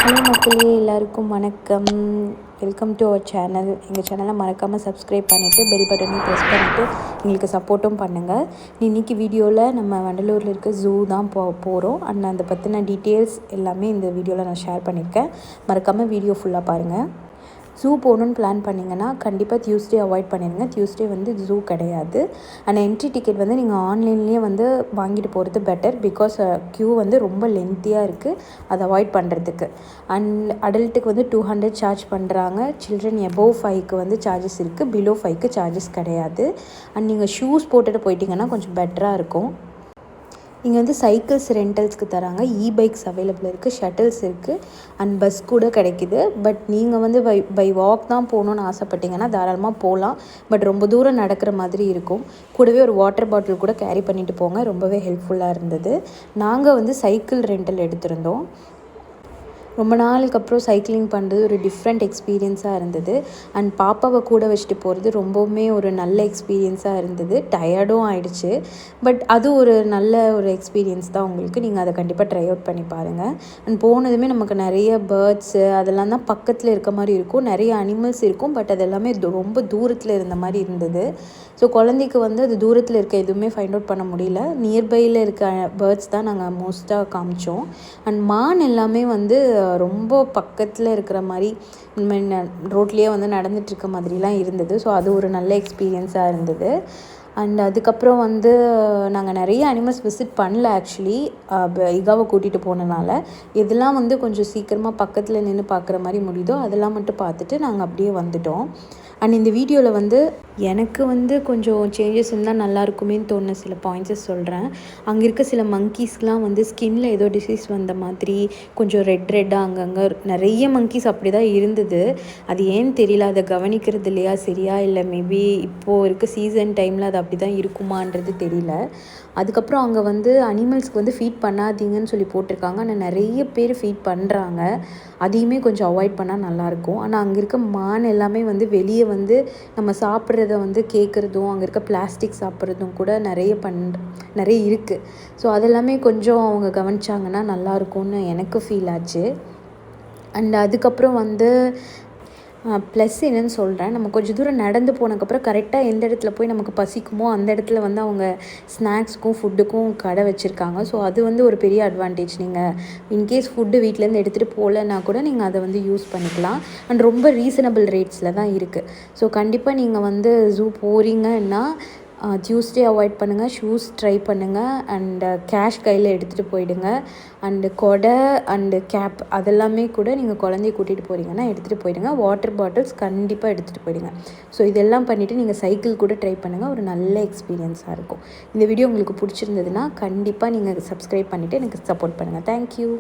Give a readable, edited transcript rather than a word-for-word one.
Hello மக்களே, எல்லாருக்கும் வணக்கம். Welcome to our channel. எங்கள் சேனலை மறக்காமல் சப்ஸ்கிரைப் பண்ணிவிட்டு பெல் பட்டனையும் ப்ரெஸ் பண்ணிவிட்டு எங்களுக்கு சப்போர்ட்டும் பண்ணுங்கள். இன்றைக்கி வீடியோவில் நம்ம வண்டலூரில் இருக்க ஜூ தான் போகிறோம். அண்ட் அதை பற்றின டீட்டெயில்ஸ் எல்லாமே இந்த வீடியோவில் நான் ஷேர் பண்ணியிருக்கேன். மறக்காமல் வீடியோ ஃபுல்லாக பாருங்கள். ஜூ போகணுன்னு பிளான் பண்ணிங்கன்னா கண்டிப்பாக டியூஸ்டே அவாய்ட் பண்ணிடுங்க. டியூஸ்டே வந்து ஜூ கிடையாது. அண்ட் என்ட்ரி டிக்கெட் வந்து நீங்கள் ஆன்லைன்லேயே வந்து வாங்கிட்டு போகிறது பெட்டர். பிகாஸ் க்யூ வந்து ரொம்ப லென்த்தியாக இருக்குது, அதை அவாய்ட் பண்ணுறதுக்கு. அண்ட் அடல்ட்டுக்கு வந்து 200 சார்ஜ் பண்ணுறாங்க. சில்ட்ரன் எபோவ் 5க்கு வந்து சார்ஜஸ் இருக்குது, பிலோ 5க்கு சார்ஜஸ் கிடையாது. அண்ட் நீங்கள் ஷூஸ் போட்டுட்டு போயிட்டீங்கன்னா கொஞ்சம் பெட்டராக இருக்கும். இங்கே வந்து சைக்கிள்ஸ் ரெண்டல்ஸ்க்கு தராங்க, பைக்ஸ் அவைலபிள் இருக்குது, ஷட்டில்ஸ் இருக்குது, அண்ட் பஸ் கூட கிடைக்கிது. பட் நீங்கள் வந்து பை வாக் தான் போகணுன்னு ஆசைப்பட்டீங்கன்னா தாராளமாக போகலாம். பட் ரொம்ப தூரம் நடக்கிற மாதிரி இருக்கும். கூடவே ஒரு வாட்டர் பாட்டில் கூட கேரி பண்ணிவிட்டு போங்க, ரொம்பவே ஹெல்ப்ஃபுல்லாக இருந்தது. நாங்கள் வந்து சைக்கிள் ரெண்டல் எடுத்திருந்தோம். ரொம்ப நாளுக்கு அப்புறம் சைக்கிளிங் பண்ணுறது ஒரு டிஃப்ரெண்ட் எக்ஸ்பீரியன்ஸாக இருந்தது. அண்ட் பாப்பாவை கூட வச்சுட்டு போகிறது ரொம்பவுமே ஒரு நல்ல எக்ஸ்பீரியன்ஸாக இருந்தது. டயர்டும் ஆகிடுச்சு. பட் அது ஒரு நல்ல ஒரு எக்ஸ்பீரியன்ஸ் தான் உங்களுக்கு. நீங்கள் அதை கண்டிப்பாக ட்ரை அவுட் பண்ணி பாருங்கள். அண்ட் போனதுமே நமக்கு நிறைய பேர்ட்ஸு அதெல்லாம் தான் பக்கத்தில் இருக்க மாதிரி இருக்கும். நிறைய அனிமல்ஸ் இருக்கும். பட் அது எல்லாமே ரொம்ப தூரத்தில் இருந்த மாதிரி இருந்தது. ஸோ குழந்தைக்கு வந்து அது தூரத்தில் இருக்க எதுவுமே ஃபைண்ட் அவுட் பண்ண முடியல. நியர்பையில் இருக்க பேர்ட்ஸ் தான் நாங்கள் மோஸ்ட்டாக காமிச்சோம். அண்ட் மான் எல்லாமே வந்து ரொம்ப பக்கத்தில் இருக்கிற மாதிரி ரோட்லேயே வந்து நடந்துகிட்ருக்க மாதிரிலாம் இருந்தது. ஸோ அது ஒரு நல்ல எக்ஸ்பீரியன்ஸாக இருந்தது. அண்ட் அதுக்கப்புறம் வந்து நாங்கள் நிறைய அனிமல்ஸ் விசிட் பண்ணல. ஆக்சுவலி இகாவை கூட்டிகிட்டு போனனால இதெல்லாம் வந்து கொஞ்சம் சீக்கிரமாக பக்கத்தில் நின்று பார்க்குற மாதிரி முடியுதோ அதெல்லாம் மட்டும் பார்த்துட்டு நாங்கள் அப்படியே வந்துட்டோம். அண்ட் இந்த வீடியோவில் வந்து எனக்கு வந்து கொஞ்சம் சேஞ்சஸ் இருந்தால் நல்லாயிருக்குமேன்னு தோணுன சில பாயிண்ட்ஸஸ் சொல்கிறேன். அங்கே இருக்க சில மங்கீஸ்க்கெலாம் வந்து ஸ்கின்னில் ஏதோ டிசீஸ் வந்த மாதிரி கொஞ்சம் ரெட்டாக அங்கங்கே நிறைய மங்கீஸ் அப்படி தான் இருந்தது. அது ஏன்னு தெரியல, அதை கவனிக்கிறது இல்லையா சரியா, இல்லை மேபி இப்போது இருக்க சீசன் டைமில் அது அப்படி தான் இருக்குமான்றது தெரியல. அதுக்கப்புறம் அங்கே வந்து அனிமல்ஸ்க்கு வந்து ஃபீட் பண்ணாதீங்கன்னு சொல்லி போட்டிருக்காங்க. ஆனால் நிறைய பேர் ஃபீட் பண்ணுறாங்க. அதையுமே கொஞ்சம் அவாய்ட் பண்ணால் நல்லாயிருக்கும். ஆனால் அங்கே இருக்க மான் எல்லாமே வந்து வெளியே வந்து நம்ம சாப்பிட்றத வந்து கேட்குறதும் அங்கே இருக்க பிளாஸ்டிக் சாப்பிட்றதும் கூட நிறைய இருக்குது. ஸோ அதெல்லாமே கொஞ்சம் அவங்க கவனிச்சாங்கன்னா நல்லாயிருக்கும்னு எனக்கு ஃபீல் ஆச்சு. அண்ட் அதுக்கப்புறம் வந்து ப்ளஸ் என்னென்னு சொல்கிறேன். நம்ம கொஞ்சம் தூரம் நடந்து போனதுக்கப்புறம் கரெக்டாக எந்த இடத்துல போய் நமக்கு பசிக்குமோ அந்த இடத்துல வந்து அவங்க ஸ்நாக்ஸுக்கும் ஃபுட்டுக்கும் கடை வச்சுருக்காங்க. ஸோ அது வந்து ஒரு பெரிய அட்வான்டேஜ். நீங்கள் இன்கேஸ் ஃபுட்டு வீட்டிலேருந்து எடுத்துகிட்டு போகலன்னா கூட நீங்கள் அதை வந்து யூஸ் பண்ணிக்கலாம். அண்ட் ரொம்ப ரீசனபிள் ரேட்ஸில் தான் இருக்குது. ஸோ கண்டிப்பாக நீங்கள் வந்து ஜூ போகிறீங்கன்னா டியூஸ்டே அவாய்ட் பண்ணுங்கள். ஷூஸ் ட்ரை பண்ணுங்கள். அண்டு கேஷ் கையில் எடுத்துகிட்டு போயிடுங்க. அண்டு கொடை அண்டு கேப் அதெல்லாமே கூட நீங்கள் குழந்தைய கூட்டிகிட்டு போகிறீங்கன்னா எடுத்துகிட்டு போயிடுங்க. வாட்டர் பாட்டில்ஸ் கண்டிப்பாக எடுத்துகிட்டு போயிடுங்க. ஸோ இதெல்லாம் பண்ணிவிட்டு நீங்கள் சைக்கிள் கூட ட்ரை பண்ணுங்கள். ஒரு நல்ல எக்ஸ்பீரியன்ஸாக இருக்கும். இந்த வீடியோ உங்களுக்கு பிடிச்சிருந்ததுன்னா கண்டிப்பாக நீங்கள் சப்ஸ்கிரைப் பண்ணிவிட்டு எனக்கு சப்போர்ட் பண்ணுங்கள். தேங்க்யூ.